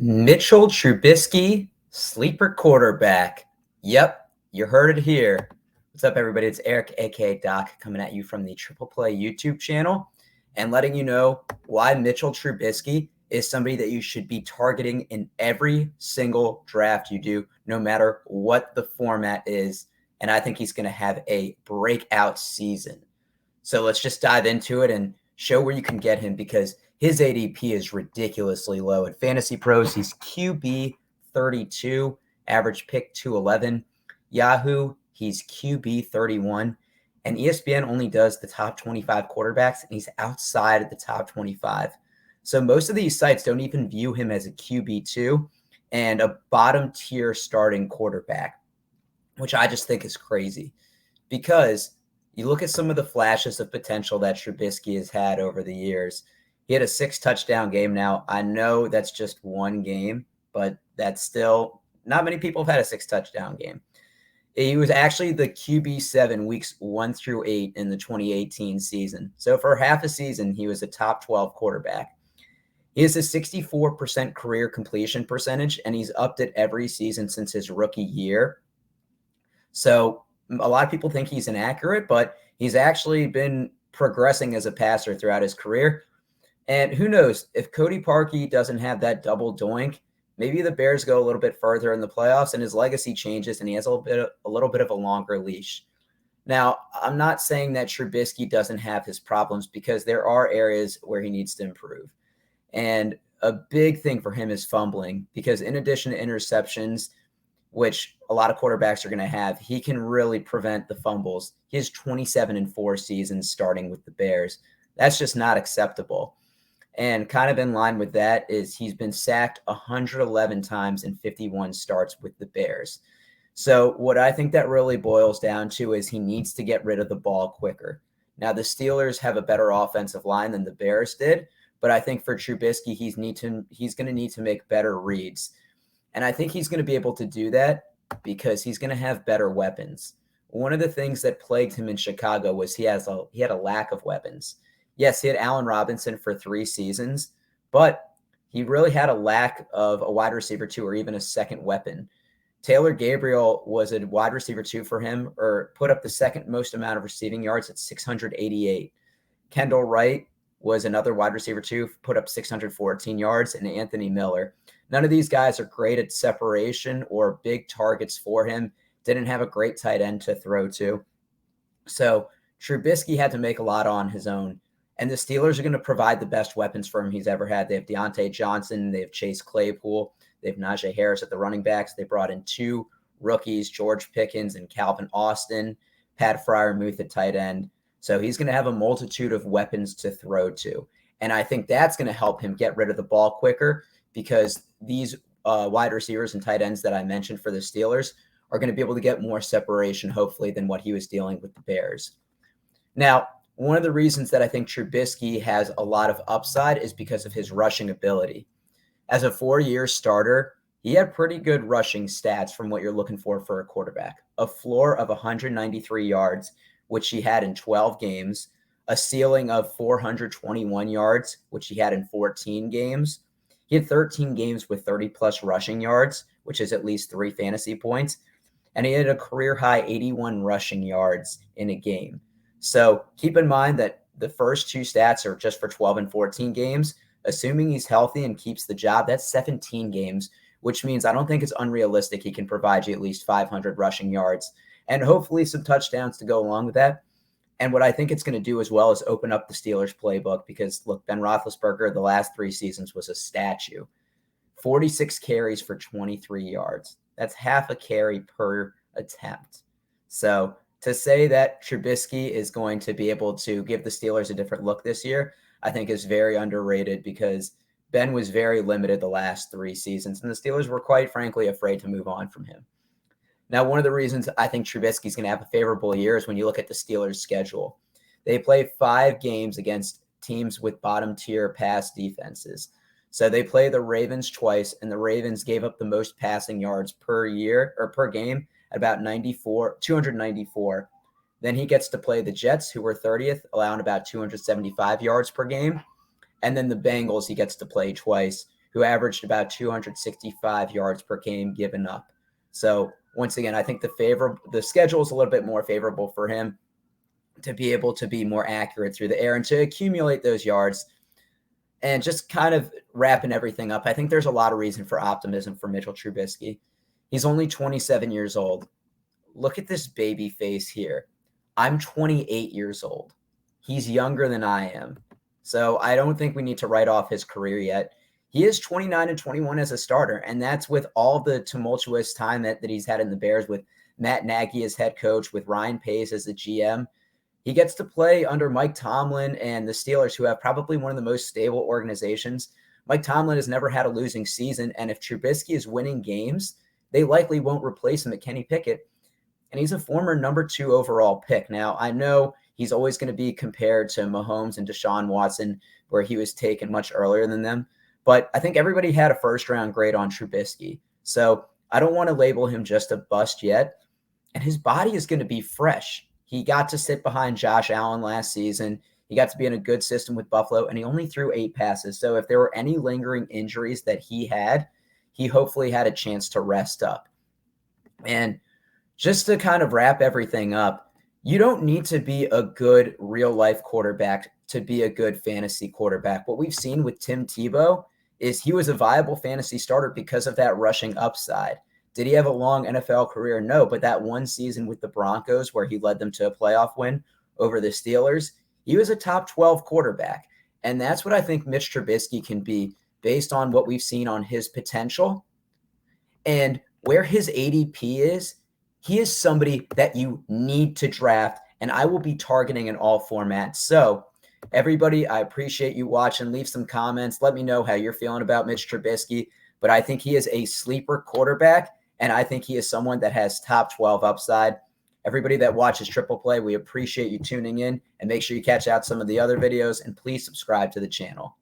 Mitchell Trubisky, sleeper quarterback. Yep, you heard it here. What's up, everybody? It's Eric, aka Doc, coming at you from the Triple Play YouTube channel and letting you know why Mitchell Trubisky is somebody that you should be targeting in every single draft you do, no matter what the format is. And I think he's going to have a breakout season. So let's just dive into it and show where you can get him because his ADP is ridiculously low. At Fantasy Pros, he's QB 32, average pick 211. Yahoo, he's QB 31. And ESPN only does the top 25 quarterbacks, and he's outside of the top 25. So most of these sites don't even view him as a QB2 and a bottom tier starting quarterback, which I just think is crazy because you look at some of the flashes of potential that Trubisky has had over the years. He had a 6-touchdown game. Now, I know that's just one game, but that's still not many people have had a 6-touchdown game. He was actually the QB7 weeks 1 through 8 in the 2018 season. So for half a season, he was a top 12 quarterback. He has a 64% career completion percentage, and he's upped it every season since his rookie year. So a lot of people think he's inaccurate, but he's actually been progressing as a passer throughout his career. And who knows, if Cody Parkey doesn't have that double doink, maybe the Bears go a little bit further in the playoffs and his legacy changes and he has a little bit of a longer leash. Now, I'm not saying that Trubisky doesn't have his problems because there are areas where he needs to improve. And a big thing for him is fumbling because in addition to interceptions, which a lot of quarterbacks are going to have, he can really prevent the fumbles. He has 27-4 seasons starting with the Bears. That's just not acceptable. And kind of in line with that is he's been sacked 111 times in 51 starts with the Bears. So what I think that really boils down to is he needs to get rid of the ball quicker. Now, the Steelers have a better offensive line than the Bears did, but I think for Trubisky, he's going to need to make better reads. And I think he's going to be able to do that because he's going to have better weapons. One of the things that plagued him in Chicago was he had a lack of weapons. Yes, he had Allen Robinson for 3 seasons, but he really had a lack of a wide receiver 2 or even a second weapon. Taylor Gabriel was a wide receiver 2 for him, or put up the second most amount of receiving yards at 688. Kendall Wright was another wide receiver 2, put up 614 yards, and Anthony Miller. None of these guys are great at separation or big targets for him. Didn't have a great tight end to throw to. So Trubisky had to make a lot on his own. And the Steelers are going to provide the best weapons for him he's ever had. They have Deontay Johnson. They have Chase Claypool. They have Najee Harris at the running backs. They brought in 2 rookies, George Pickens and Calvin Austin, Pat Freiermuth at tight end. So he's going to have a multitude of weapons to throw to. And I think that's going to help him get rid of the ball quicker because these wide receivers and tight ends that I mentioned for the Steelers are going to be able to get more separation, hopefully, than what he was dealing with the Bears. Now, one of the reasons that I think Trubisky has a lot of upside is because of his rushing ability. As a 4-year starter, he had pretty good rushing stats from what you're looking for a quarterback. A floor of 193 yards, which he had in 12 games, a ceiling of 421 yards, which he had in 14 games. He had 13 games with 30-plus rushing yards, which is at least 3 fantasy points. And he had a career-high 81 rushing yards in a game. So keep in mind that the first 2 stats are just for 12 and 14 games. Assuming he's healthy and keeps the job, that's 17 games, which means I don't think it's unrealistic he can provide you at least 500 rushing yards and hopefully some touchdowns to go along with that. And what I think it's going to do as well is open up the Steelers playbook because, look, Ben Roethlisberger, the last 3 seasons was a statue. 46 carries for 23 yards. That's half a carry per attempt. So to say that Trubisky is going to be able to give the Steelers a different look this year, I think is very underrated because Ben was very limited the last 3 seasons, and the Steelers were quite frankly afraid to move on from him. Now, one of the reasons I think Trubisky is going to have a favorable year is when you look at the Steelers' schedule. They play 5 games against teams with bottom-tier pass defenses. So they play the Ravens twice, and the Ravens gave up the most passing yards per year or per game at about 294. Then he gets to play the Jets, who were 30th, allowing about 275 yards per game. And then the Bengals he gets to play twice, who averaged about 265 yards per game given up. So once again, I think the schedule is a little bit more favorable for him to be able to be more accurate through the air and to accumulate those yards. And just kind of wrapping everything up, I think there's a lot of reason for optimism for Mitchell Trubisky. He's only 27 years old. Look at this baby face here. I'm 28 years old. He's younger than I am. So I don't think we need to write off his career yet. He is 29-21 as a starter, and that's with all the tumultuous time that he's had in the Bears with Matt Nagy as head coach, with Ryan Pace as the GM. He gets to play under Mike Tomlin and the Steelers, who have probably one of the most stable organizations. Mike Tomlin has never had a losing season, and if Trubisky is winning games, they likely won't replace him at Kenny Pickett. And he's a former number 2 overall pick. Now, I know he's always going to be compared to Mahomes and Deshaun Watson, where he was taken much earlier than them. But I think everybody had a first-round grade on Trubisky. So I don't want to label him just a bust yet. And his body is going to be fresh. He got to sit behind Josh Allen last season. He got to be in a good system with Buffalo, and he only threw 8 passes. So if there were any lingering injuries that he had, he hopefully had a chance to rest up. And just to kind of wrap everything up, you don't need to be a good real-life quarterback to be a good fantasy quarterback. What we've seen with Tim Tebow is he was a viable fantasy starter because of that rushing upside. Did he have a long NFL career? No, but that one season with the Broncos where he led them to a playoff win over the Steelers, he was a top 12 quarterback. And that's what I think Mitch Trubisky can be based on what we've seen on his potential and where his ADP is. He is somebody that you need to draft, and I will be targeting in all formats. So everybody, I appreciate you watching. Leave some comments. Let me know how you're feeling about Mitch Trubisky. But I think he is a sleeper quarterback, and I think he is someone that has top 12 upside. Everybody that watches Triple Play, we appreciate you tuning in, and make sure you catch out some of the other videos, and please subscribe to the channel.